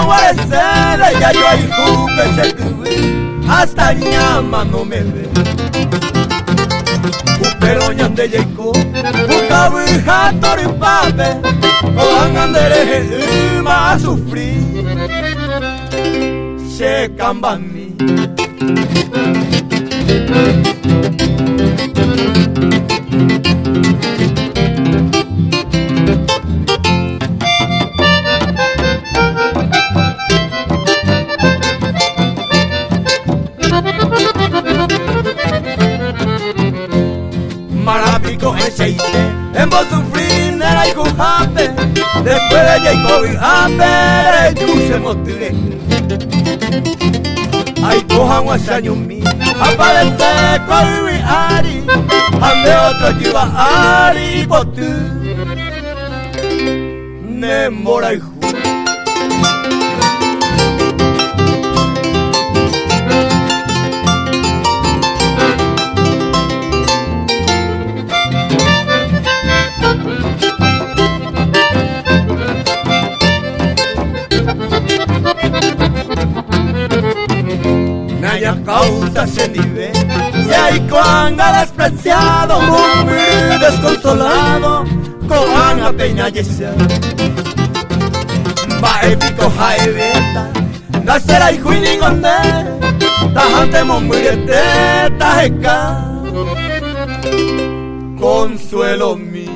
guarecele ya yo hay jupe se cubi hasta ñama no me ve pero ñande yeiko bukabu hatori pape o angandere ma a sufrir se cambami Marapico en Sheite, en vos sufrir nera y cujape, después de Jacob y Jape, tú se motive. Ay, cojan guasaño mi, aparece con mi ari, ande otro lleva ari, potu, ne mora y ju. Naya causa se nive, se hay coanga despreciado, muy desconsolado, coanga peña yesa. Va épico jaeveta, nacerá y juini conde, tajante momurete, tajeca, consuelo mío.